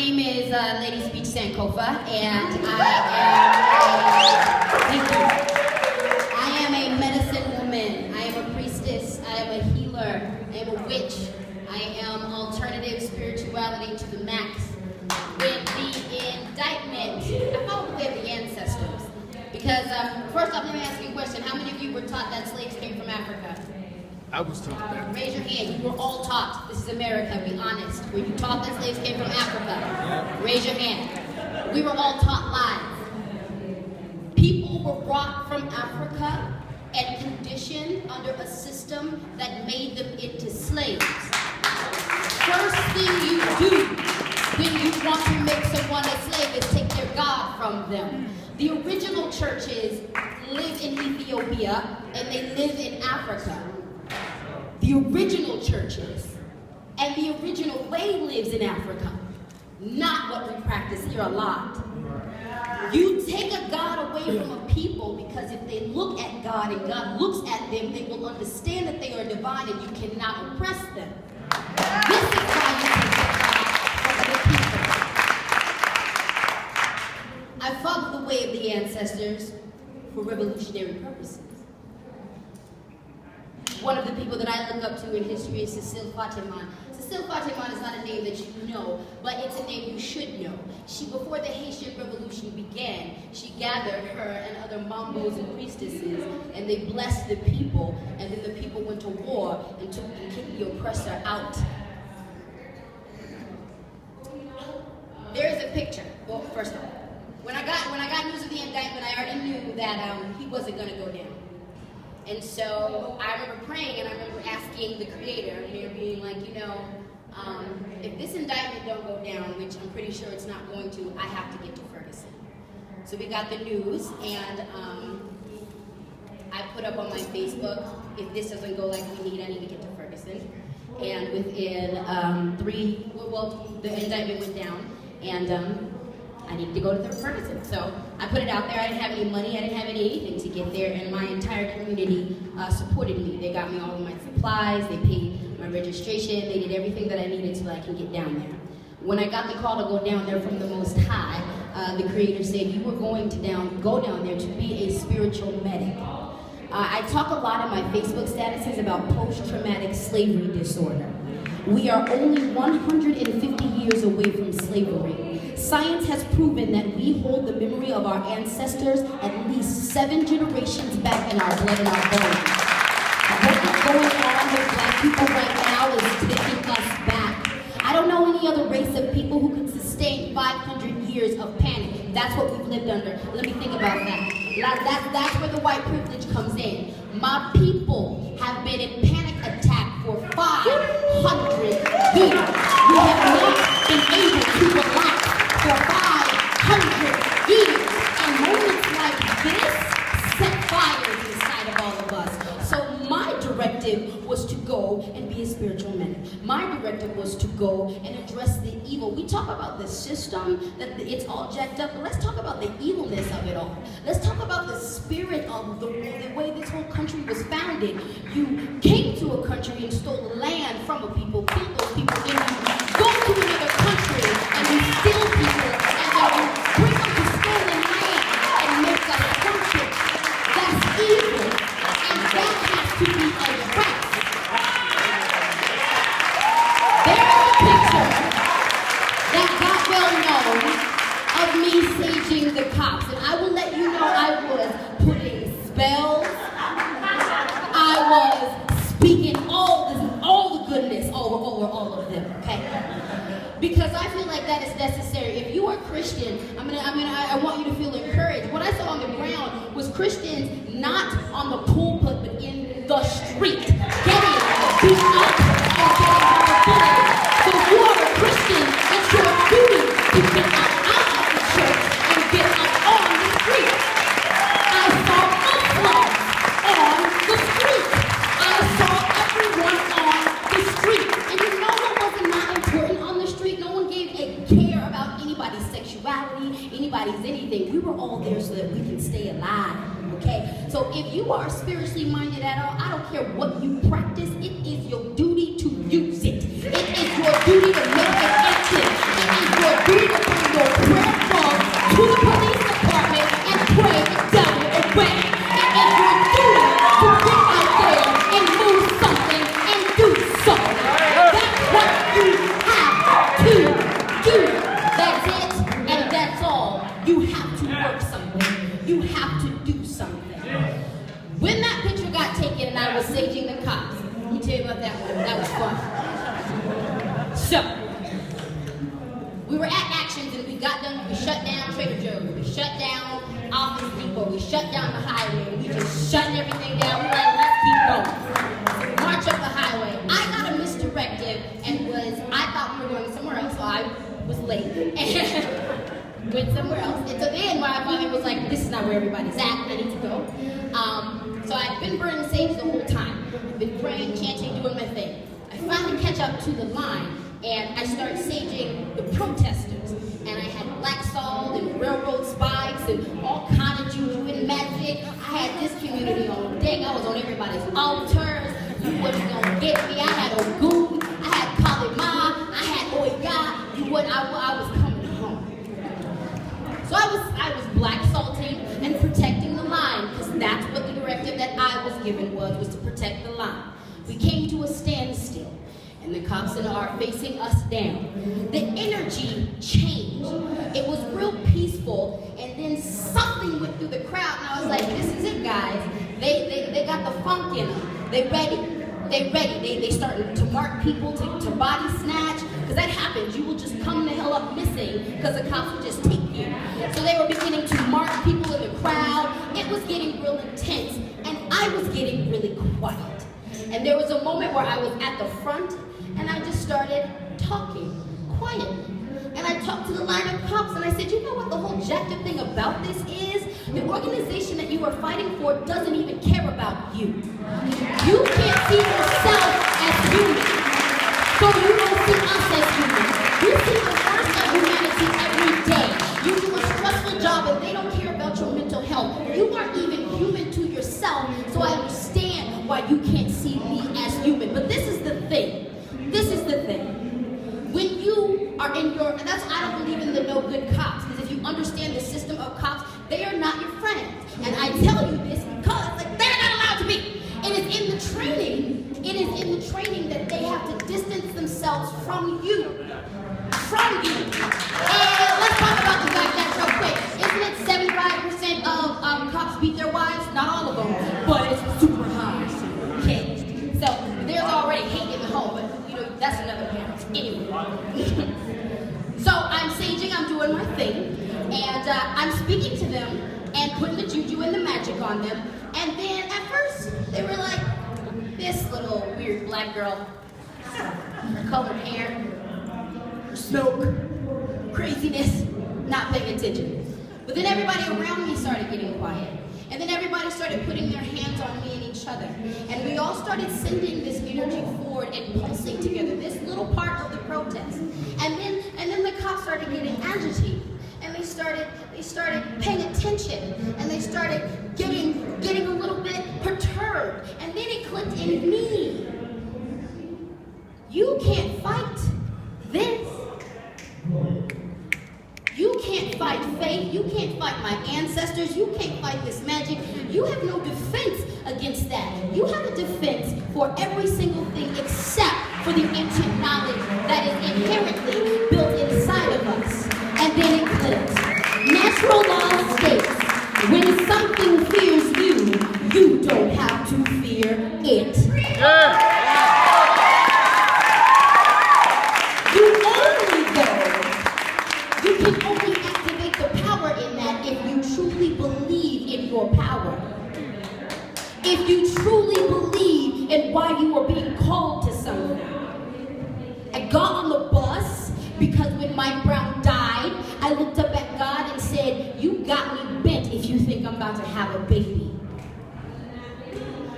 name is LadySpeech Sankofa, and I am a medicine woman. I am a priestess. I am a healer. I am a witch. I am alternative spirituality to the max. With the indictment, I follow the way of the ancestors. Because, first off, let me ask you a question. How many of you were taught that slaves came from Africa? I was taught that. Raise your hand. You were all taught. This is America, be honest. Were you taught that slaves came from Africa? Yeah. Raise your hand. We were all taught lies. People were brought from Africa and conditioned under a system that made them into slaves. First thing you do when you want to make someone a slave is take their God from them. The original churches live in Ethiopia and they live in Africa. The original churches and the original way lives in Africa, not what we practice here a lot. You take a God away from a people because if they look at God and God looks at them, they will understand that they are divine and you cannot oppress them. This is why you take the God from the people. I follow the way of the ancestors for revolutionary purposes. One of the people that I look up to in history is Cecile Fatiman. Cecile Fatiman is not a name that you know, but it's a name you should know. Before the Haitian Revolution began, she gathered her and other mambos and priestesses, and they blessed the people, and then the people went to war and took and kicked the oppressor out. There is a picture. Well, first off, when I got news of the indictment, I already knew that he wasn't going to go down. And so I remember praying and I remember asking the Creator, and they're being like, if this indictment don't go down, which I'm pretty sure it's not going to, I have to get to Ferguson. So we got the news, and I put up on my Facebook, if this doesn't go like we need, I need to get to Ferguson. And within the indictment went down, and I needed to go to Ferguson. So I put it out there. I didn't have any money. I didn't have anything to get there. And my entire community supported me. They got me all of my supplies. They paid my registration. They did everything that I needed so I can get down there. When I got the call to go down there from the Most High, the Creator said, you were going to go down there to be a spiritual medic. I talk a lot in my Facebook statuses about post-traumatic slavery disorder. We are only 150 years away from slavery. Science has proven that we hold the memory of our ancestors at least 7 generations back in our blood and our bones. What's going on with black people right now is taking us back. I don't know any other race of people who can sustain 500 years of panic. That's what we've lived under. Let me think about that. That's where the white privilege comes in. My people have been in panic attack for 500 years. We have not been able to relax for 500 years. And moments like this set fires inside of all of us. So my directive was to go and be a spiritual medic. My directive was to go and address the evil. We talk about the system, that it's all jacked up, but let's talk about the evilness of it all. Let's talk about the spirit of the way this whole country was founded. You came to a country and stole land from a people, killed those people, and you go to another country and you steal people, and then you bring them to stolen land and make us worship. That's evil, and that has to be addressed. There's a picture that got well known of me saging the cops, and I will let you know I was putting spells. I was speaking all the goodness over all of them, okay? Because I feel like that is necessary. If you are Christian, I want you to feel encouraged. What I saw on the ground was Christians not on the pulpit, but in the street, getting beat up and getting bullied. So if you are a Christian, it's your duty to get out of the church and get up on the street. I saw Muslims on the street. I saw everyone on the street. And you know what was not important on the street? No one gave a care about anybody's sexuality, anybody's anything. We were all there so that we can stay alive, okay? So if you are spiritually minded at all, I don't care what you practice, it is your duty to use it. It is your duty to make it active. It is your duty shut down Office Depot, we shut down the highway, we just shutting everything down. We're like, let's keep going. So we march up the highway. I got a misdirective and I thought we were going somewhere else, so I was late and went somewhere else. And so then when I finally was like, this is not where everybody's at, I need to go. So I've been burning sage the whole time. I've been praying, chanting, doing my thing. I finally catch up to the line and I start saging the protesters. And I had black salt and railroad spikes and all kind of juju and magic. I had this community on deck. I was on everybody's altars. You wasn't gonna get me. I had Ogun, I had Kalima, I had Oya. You wouldn't. I was coming home. So I was black salting and protecting the line because that's what the directive that I was given was to protect the line. We came to a standstill. And the cops are facing us down. The energy changed. It was real peaceful, and then something went through the crowd, and I was like, this is it, guys. They got the funk in them. They ready. They started to mark people to body snatch, because that happens. You will just come the hell up missing, because the cops will just take you. So they were beginning to mark people in the crowd. It was getting real intense, and I was getting really quiet. And there was a moment where I was at the front, and I just started talking quietly. And I talked to the line of cops, and I said, you know what the whole jacked up thing about this is? The organization that you are fighting for doesn't even care about you. You can't see yourself as human. So you don't see us as human. You see the worst of humanity every day. You do a stressful job, and they don't care about your mental health. You aren't even human to yourself, so I understand why you can't see me as human. But this is the thing. When you are in your, and that's why I don't believe in the no good cops, because if you understand the system of cops, they are not your friends. And I tell you this because they're not allowed to be. It is in the training that they have to distance themselves from you. And let's talk about the fact that real quick. Isn't it 75% of cops beat their wives? Not all of them, but it's super high. Okay. So there's already hate in the home, but that's another parent. Anyway. So I'm saging, I'm doing my thing, and I'm speaking to them and putting the juju and the magic on them. And then at first they were like, this little weird black girl, her colored hair, her smoke, craziness, not paying attention. But then everybody around me started getting quiet. And then everybody started putting their hands on me and each other. And we all started sending this energy forward and pulsing together, this little part of the protest. And then the cops started getting agitated. And they started paying attention. And they started getting a little bit perturbed. And then it clicked in me. You can't fight this. You can't fight faith. You can't fight my ancestors. You can't fight this magic. You have no defense against that. You have a defense for every single thing except for the ancient knowledge that is inherently built inside of us. And then it clicks. Natural law states, when something fears you, you don't have to fear it. Yeah. You can only activate the power in that if you truly believe in your power. If you truly believe in why you are being called to something. I got on the bus because when Mike Brown died, I looked up at God and said, you got me bent if you think I'm about to have a baby.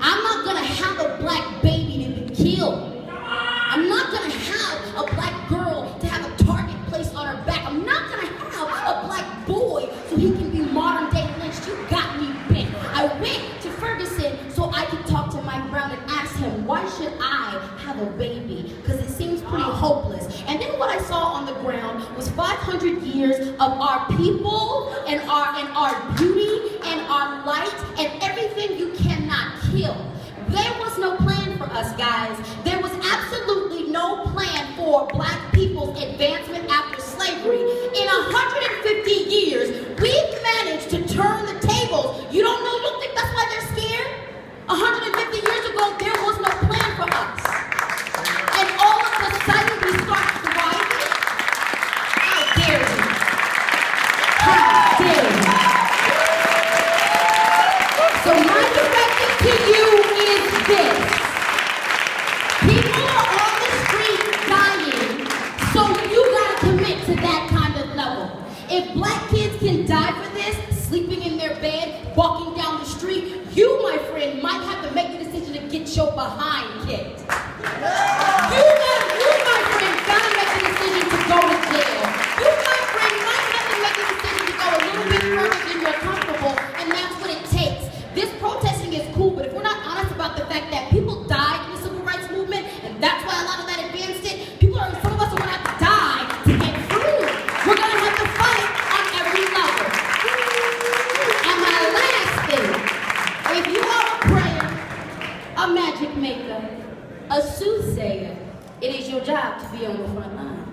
I'm not going to have a black baby to be killed. I'm not going to have a black girl to have a target placed on her back. I'm not going to have a black boy so he can be modern day lynched. You got me bent. I went to Ferguson so I could talk to Mike Brown and ask him, why should I have a baby? Because it seems pretty hopeless. And then what I saw on the ground was 500 years of our people and our beauty and our light and everything you cannot kill. There was no plan for us, guys. There was absolutely no plan for black people's advancement after slavery. In 150 years, we've managed to turn the tables. You don't know, you don't think that's why they're scared? 150 years ago, there was no plan for us. And all of a sudden, we start thriving? How dare you? How dare you? If black kids can die for this, sleeping in their bed, walking down the street, you, my friend, might have to make the decision to get your behind kicked. You, my friend, gotta make the decision to go to jail. You, my friend, might have to make the decision to go a little bit further than you're comfortable, and that's what it takes. This protesting is cool, but if we're not honest about the fact that people died in the civil rights movement, and that's why a lot of that advanced it, some of us are gonna have to die to get free. We're gonna have to fight on every level. And my last thing, if you are a prayer, a magic maker, a soothsayer, it is your job to be on the front line.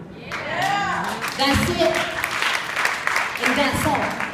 That's it, and that's all.